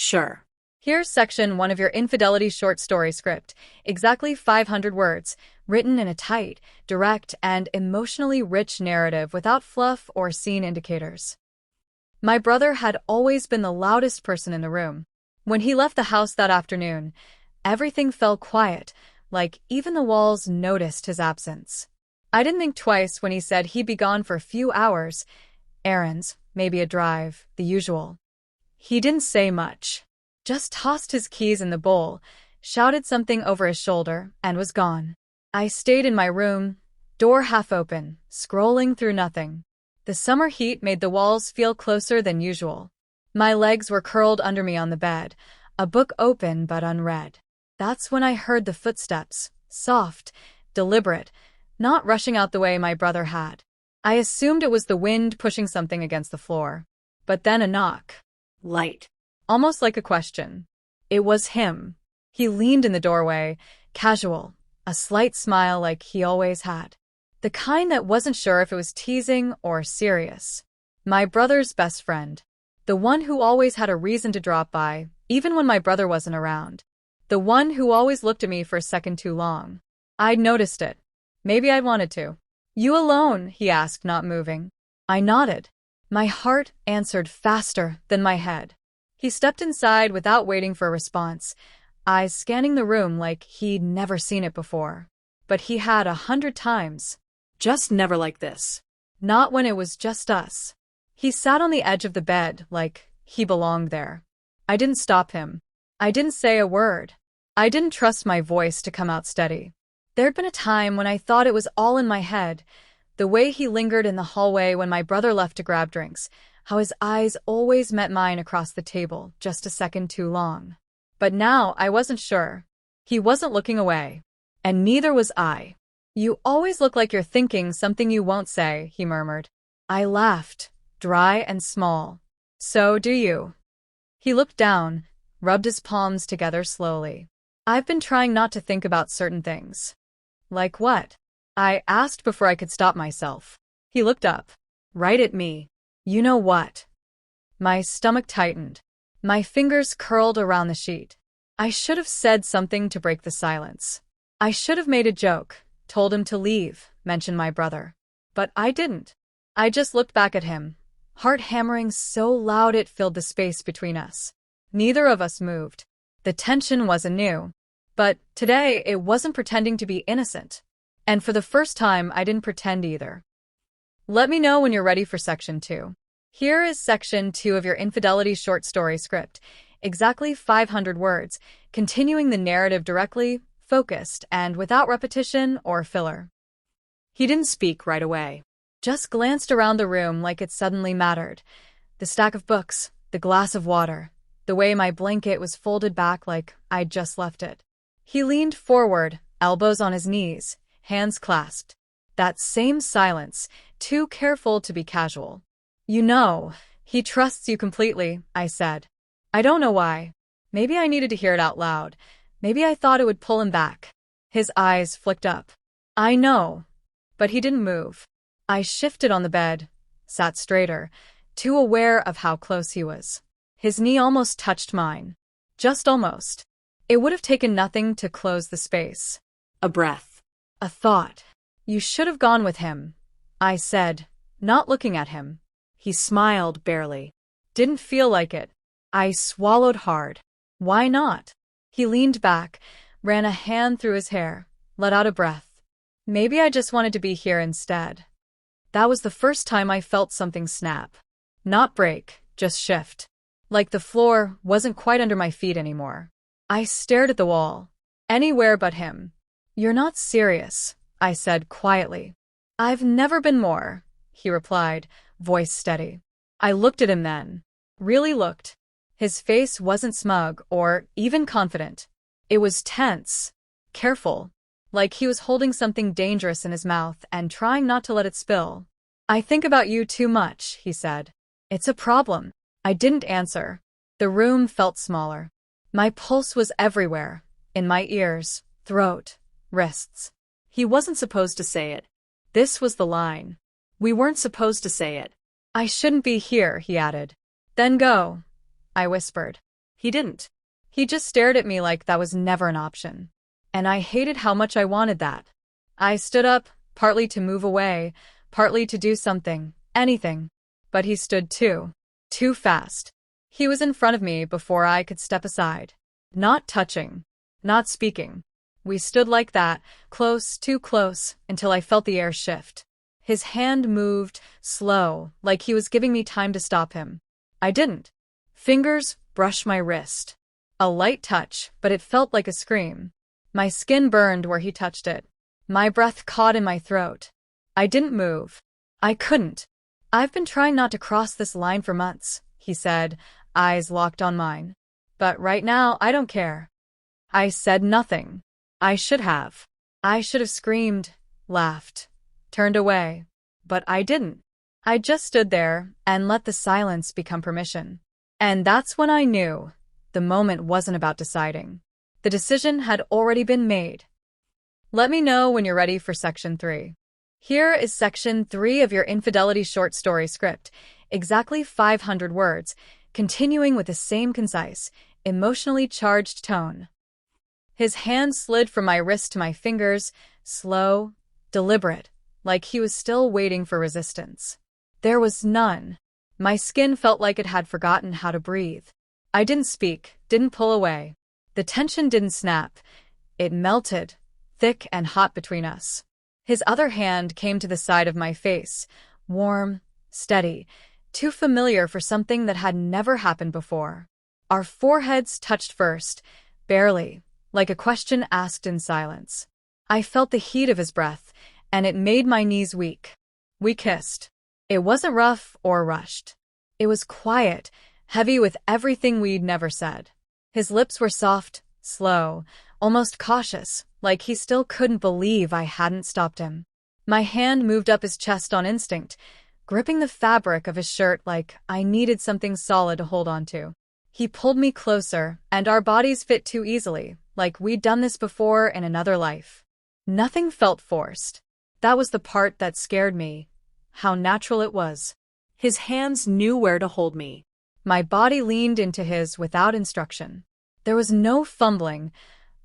Sure. Here's section 1 of your infidelity short story script. Exactly 500 words, written in a tight, direct, and emotionally rich narrative without fluff or scene indicators. My brother had always been the loudest person in the room. When he left the house that afternoon, everything fell quiet, like even the walls noticed his absence. I didn't think twice when he said he'd be gone for a few hours. Errands, maybe a drive, the usual. He didn't say much. Just tossed his keys in the bowl, shouted something over his shoulder, and was gone. I stayed in my room, door half open, scrolling through nothing. The summer heat made the walls feel closer than usual. My legs were curled under me on the bed, a book open but unread. That's when I heard the footsteps, soft, deliberate, not rushing out the way my brother had. I assumed it was the wind pushing something against the floor. But then a knock. Light. Almost like a question. It was him. He leaned in the doorway, casual, a slight smile like he always had. The kind that wasn't sure if it was teasing or serious. My brother's best friend. The one who always had a reason to drop by, even when my brother wasn't around. The one who always looked at me for a second too long. I'd noticed it. Maybe I'd wanted to. "You alone?" he asked, not moving. I nodded. My heart answered faster than my head. He stepped inside without waiting for a response, eyes scanning the room like he'd never seen it before. But he had 100 times. Just never like this. Not when it was just us. He sat on the edge of the bed like he belonged there. I didn't stop him. I didn't say a word. I didn't trust my voice to come out steady. There'd been a time when I thought it was all in my head. The way he lingered in the hallway when my brother left to grab drinks, how his eyes always met mine across the table, just a second too long. But now I wasn't sure. He wasn't looking away. And neither was I. "You always look like you're thinking something you won't say," he murmured. I laughed, dry and small. "So do you." He looked down, rubbed his palms together slowly. "I've been trying not to think about certain things." "Like what?" I asked before I could stop myself. He looked up, right at me. "You know what?" My stomach tightened. My fingers curled around the sheet. I should have said something to break the silence. I should have made a joke, told him to leave, mentioned my brother. But I didn't. I just looked back at him, heart hammering so loud it filled the space between us. Neither of us moved. The tension wasn't new. But today it wasn't pretending to be innocent. And for the first time, I didn't pretend either. Let me know when you're ready for section 2. Here is section 2 of your infidelity short story script. Exactly 500 words, continuing the narrative directly, focused, and without repetition or filler. He didn't speak right away. Just glanced around the room like it suddenly mattered. The stack of books, the glass of water, the way my blanket was folded back like I'd just left it. He leaned forward, elbows on his knees, hands clasped. That same silence, too careful to be casual. "You know, he trusts you completely," I said. I don't know why. Maybe I needed to hear it out loud. Maybe I thought it would pull him back. His eyes flicked up. "I know." But he didn't move. I shifted on the bed, sat straighter, too aware of how close he was. His knee almost touched mine. Just almost. It would have taken nothing to close the space. A breath. A thought. "You should have gone with him," I said, not looking at him. He smiled barely. Didn't feel like it. I swallowed hard. "Why not?" He leaned back, ran a hand through his hair, let out a breath. "Maybe I just wanted to be here instead." That was the first time I felt something snap. Not break, just shift. Like the floor wasn't quite under my feet anymore. I stared at the wall. Anywhere but him. "You're not serious," I said quietly. "I've never been more," he replied, voice steady. I looked at him then. Really looked. His face wasn't smug or even confident. It was tense, careful, like he was holding something dangerous in his mouth and trying not to let it spill. "I think about you too much," he said. "It's a problem." I didn't answer. The room felt smaller. My pulse was everywhere, in my ears, throat, wrists. He wasn't supposed to say it. This was the line. We weren't supposed to say it. "I shouldn't be here," he added. "Then go," I whispered. He didn't. He just stared at me like that was never an option. And I hated how much I wanted that. I stood up, partly to move away, partly to do something, anything. But he stood too. Too fast. He was in front of me before I could step aside. Not touching. Not speaking. We stood like that, close, too close, until I felt the air shift. His hand moved, slow, like he was giving me time to stop him. I didn't. Fingers brushed my wrist. A light touch, but it felt like a scream. My skin burned where he touched it. My breath caught in my throat. I didn't move. I couldn't. I've been trying not to cross this line for months, he said, eyes locked on mine. But right now, I don't care. I said nothing. I should have. I should have screamed, laughed, turned away. But I didn't. I just stood there and let the silence become permission. And that's when I knew the moment wasn't about deciding. The decision had already been made. Let me know when you're ready for Section 3. Here is Section 3 of your Infidelity short story script, exactly 500 words, continuing with the same concise, emotionally charged tone. His hand slid from my wrist to my fingers, slow, deliberate, like he was still waiting for resistance. There was none. My skin felt like it had forgotten how to breathe. I didn't speak, didn't pull away. The tension didn't snap. It melted, thick and hot between us. His other hand came to the side of my face, warm, steady, too familiar for something that had never happened before. Our foreheads touched first, barely, like a question asked in silence. I felt the heat of his breath, and it made my knees weak. We kissed. It wasn't rough or rushed. It was quiet, heavy with everything we'd never said. His lips were soft, slow, almost cautious, like he still couldn't believe I hadn't stopped him. My hand moved up his chest on instinct, gripping the fabric of his shirt like I needed something solid to hold on to. He pulled me closer, and our bodies fit too easily, like we'd done this before in another life. Nothing felt forced. That was the part that scared me, how natural it was. His hands knew where to hold me. My body leaned into his without instruction. There was no fumbling,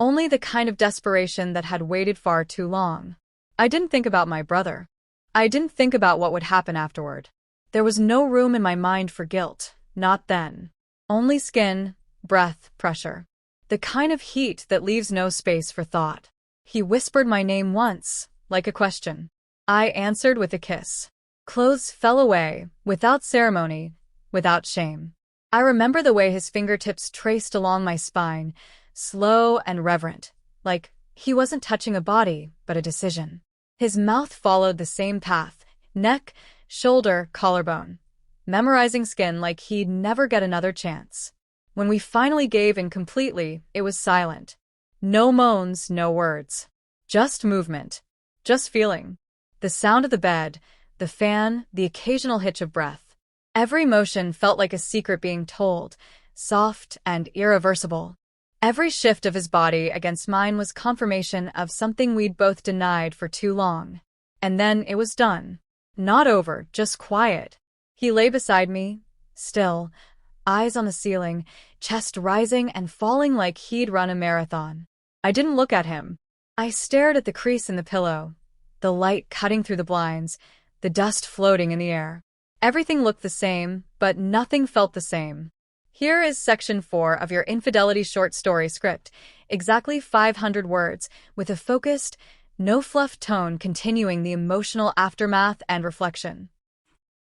only the kind of desperation that had waited far too long. I didn't think about my brother. I didn't think about what would happen afterward. There was no room in my mind for guilt, not then. Only skin, breath, pressure. The kind of heat that leaves no space for thought. He whispered my name once, like a question. I answered with a kiss. Clothes fell away, without ceremony, without shame. I remember the way his fingertips traced along my spine, slow and reverent, like he wasn't touching a body, but a decision. His mouth followed the same path, neck, shoulder, collarbone, memorizing skin like he'd never get another chance. When we finally gave in completely, it was silent. No moans, no words. Just movement. Just feeling. The sound of the bed, the fan, the occasional hitch of breath. Every motion felt like a secret being told, soft and irreversible. Every shift of his body against mine was confirmation of something we'd both denied for too long. And then it was done. Not over, just quiet. He lay beside me, still, eyes on the ceiling, chest rising and falling like he'd run a marathon. I didn't look at him. I stared at the crease in the pillow, the light cutting through the blinds, the dust floating in the air. Everything looked the same, but nothing felt the same. Here is Section 4 of your Infidelity short story script, exactly 500 words, with a focused, no-fluff tone continuing the emotional aftermath and reflection.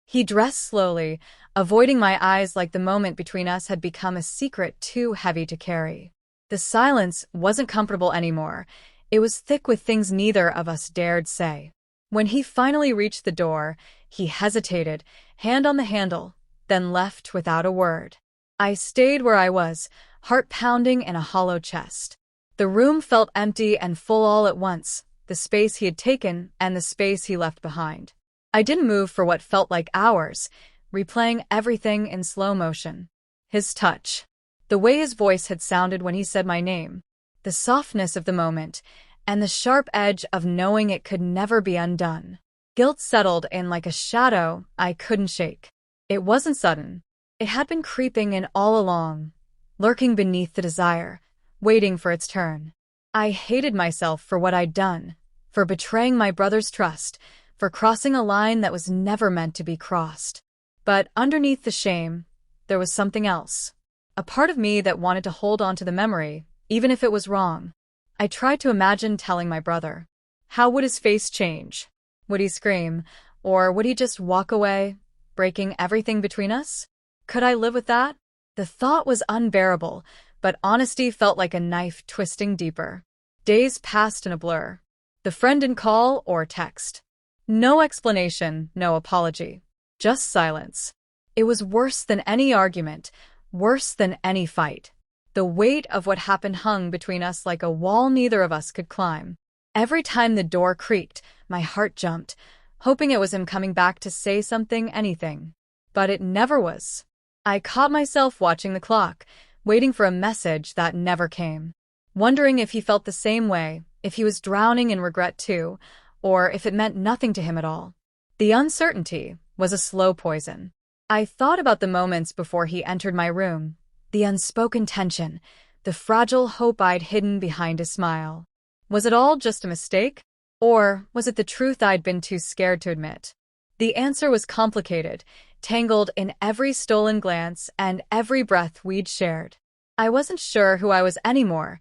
He dressed slowly, avoiding my eyes like the moment between us had become a secret too heavy to carry. The silence wasn't comfortable anymore. It was thick with things neither of us dared say. When he finally reached the door, he hesitated, hand on the handle, then left without a word. I stayed where I was, heart pounding in a hollow chest. The room felt empty and full all at once, the space he had taken and the space he left behind. I didn't move for what felt like hours, replaying everything in slow motion. His touch. The way his voice had sounded when he said my name. The softness of the moment, and the sharp edge of knowing it could never be undone. Guilt settled in like a shadow I couldn't shake. It wasn't sudden. It had been creeping in all along, lurking beneath the desire, waiting for its turn. I hated myself for what I'd done, for betraying my brother's trust, for crossing a line that was never meant to be crossed. But underneath the shame, there was something else. A part of me that wanted to hold on to the memory, even if it was wrong. I tried to imagine telling my brother. How would his face change? Would he scream? Or would he just walk away, breaking everything between us? Could I live with that? The thought was unbearable, but honesty felt like a knife twisting deeper. Days passed in a blur. The friend didn't call or text. No explanation, no apology. Just silence. It was worse than any argument, worse than any fight. The weight of what happened hung between us like a wall neither of us could climb. Every time the door creaked, my heart jumped, hoping it was him coming back to say something, anything. But it never was. I caught myself watching the clock, waiting for a message that never came. Wondering if he felt the same way, if he was drowning in regret too, or if it meant nothing to him at all. The uncertainty was a slow poison. I thought about the moments before he entered my room, the unspoken tension, the fragile hope I'd hidden behind his smile. Was it all just a mistake? Or was it the truth I'd been too scared to admit? The answer was complicated, tangled in every stolen glance and every breath we'd shared. I wasn't sure who I was anymore,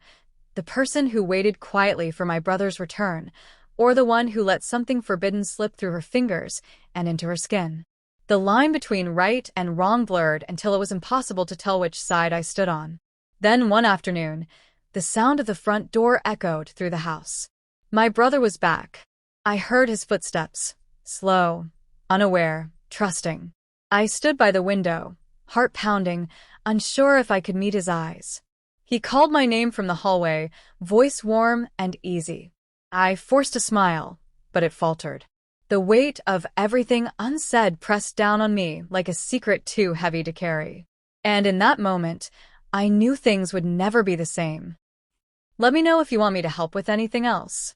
the person who waited quietly for my brother's return, or the one who let something forbidden slip through her fingers and into her skin. The line between right and wrong blurred until it was impossible to tell which side I stood on. Then one afternoon, the sound of the front door echoed through the house. My brother was back. I heard his footsteps, slow, unaware, trusting. I stood by the window, heart pounding, unsure if I could meet his eyes. He called my name from the hallway, voice warm and easy. I forced a smile, but it faltered. The weight of everything unsaid pressed down on me like a secret too heavy to carry. And in that moment, I knew things would never be the same. Let me know if you want me to help with anything else.